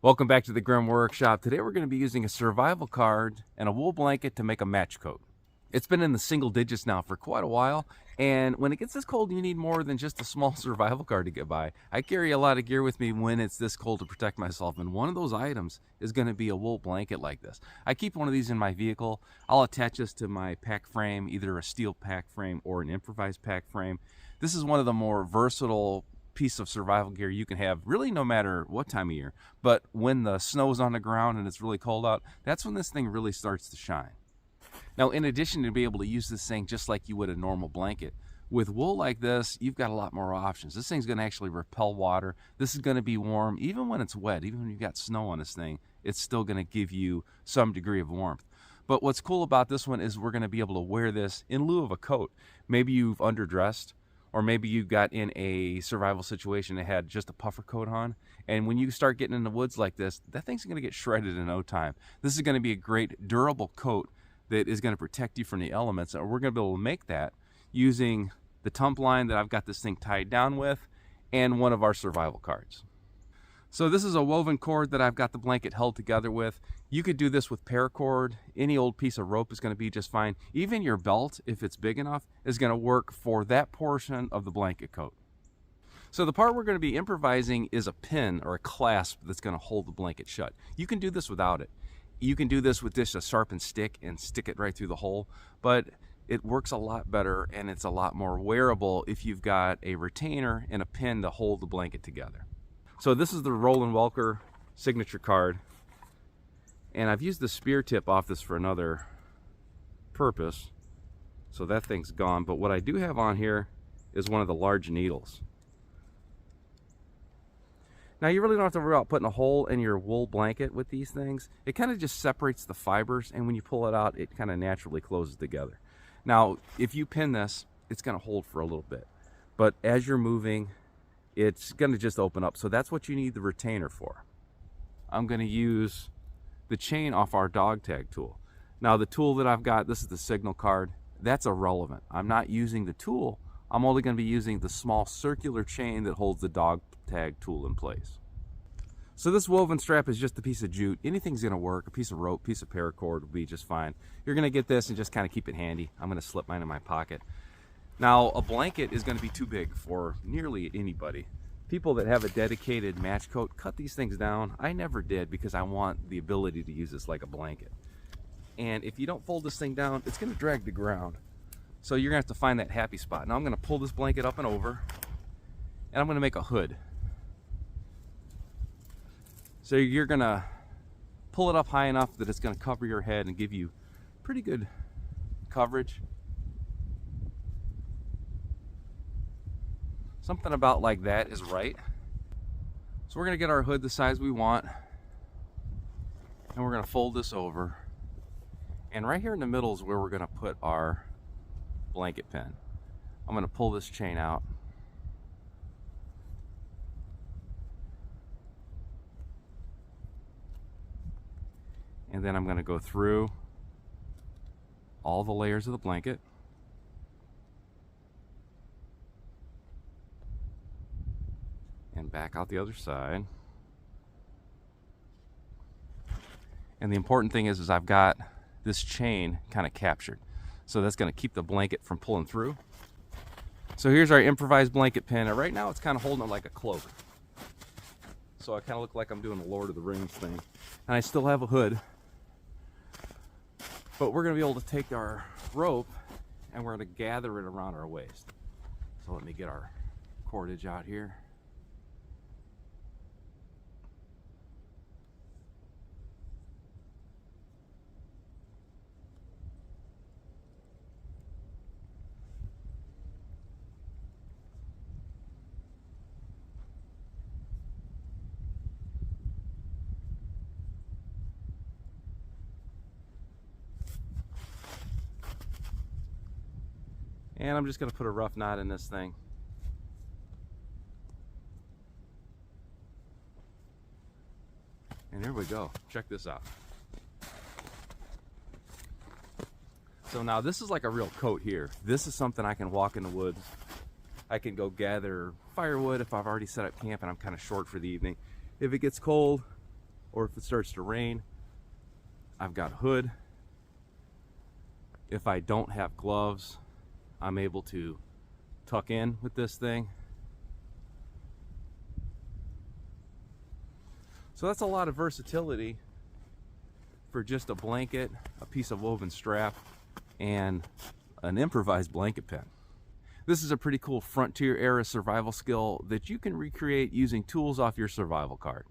Welcome back to the Grim Workshop. Today we're going to be using a survival card and a wool blanket to make a match coat. It's been in the single digits now for quite a while, and when it gets this cold you need more than just a small survival card to get by. I carry a lot of gear with me when it's this cold to protect myself, and one of those items is going to be a wool blanket like this. I keep one of these in my vehicle. I'll attach this to my pack frame, either a steel pack frame or an improvised pack frame. This is one of the more versatile piece of survival gear you can have really no matter what time of year, but when the snow's on the ground and it's really cold out, that's when this thing really starts to shine. Now, in addition to be able to use this thing just like you would a normal blanket, with wool like this, you've got a lot more options. This thing's going to actually repel water. This is going to be warm even when it's wet. Even when you've got snow on this thing, it's still going to give you some degree of warmth. But what's cool about this one is we're going to be able to wear this in lieu of a coat. Maybe you've underdressed, or maybe you got in a survival situation that had just a puffer coat on, and when you start getting in the woods like this, that thing's going to get shredded in no time. This is going to be a great durable coat that is going to protect you from the elements, and we're going to be able to make that using the tump line that I've got this thing tied down with and one of our survival cards. So this is a woven cord that I've got the blanket held together with. You could do this with paracord. Any old piece of rope is going to be just fine. Even your belt, if it's big enough, is going to work for that portion of the blanket coat. So the part we're going to be improvising is a pin or a clasp that's going to hold the blanket shut. You can do this without it. You can do this with just a sharpened stick and stick it right through the hole, but it works a lot better and it's a lot more wearable if you've got a retainer and a pin to hold the blanket together. So this is the Roland Welker signature card, and I've used the spear tip off this for another purpose, so that thing's gone. But what I do have on here is one of the large needles. Now you really don't have to worry about putting a hole in your wool blanket with these things. It kind of just separates the fibers, and when you pull it out, it kind of naturally closes together. Now if you pin this, it's going to hold for a little bit, but as you're moving, it's going to just open up. So that's what you need the retainer for. I'm going to use the chain off our dog tag tool. Now the tool that I've got, this is the signal card, that's irrelevant. I'm not using the tool. I'm only going to be using the small circular chain that holds the dog tag tool in place. So this woven strap is just a piece of jute. Anything's going to work. A piece of rope, piece of paracord will be just fine. You're going to get this and just kind of keep it handy. I'm going to slip mine in my pocket. Now, a blanket is going to be too big for nearly anybody. People that have a dedicated match coat, cut these things down. I never did because I want the ability to use this like a blanket. And if you don't fold this thing down, it's going to drag the ground. So you're going to have to find that happy spot. Now I'm going to pull this blanket up and over, and I'm going to make a hood. So you're going to pull it up high enough that it's going to cover your head and give you pretty good coverage. Something about like that is right. So we're going to get our hood the size we want, and we're going to fold this over, and right here in the middle is where we're going to put our blanket pin. I'm going to pull this chain out, and then I'm going to go through all the layers of the blanket. And back out the other side. And the important thing is I've got this chain kind of captured. So that's going to keep the blanket from pulling through. So here's our improvised blanket pin. And right now it's kind of holding it like a clover. So I kind of look like I'm doing a Lord of the Rings thing. And I still have a hood. But we're going to be able to take our rope and we're going to gather it around our waist. So let me get our cordage out here. And I'm just going to put a rough knot in this thing. And here we go. Check this out. So now this is like a real coat here. This is something I can walk in the woods. I can go gather firewood if I've already set up camp and I'm kind of short for the evening. If it gets cold, or if it starts to rain, I've got hood. If I don't have gloves, I'm able to tuck in with this thing. So that's a lot of versatility for just a blanket, a piece of woven strap, and an improvised blanket pin. This is a pretty cool frontier era survival skill that you can recreate using tools off your survival card.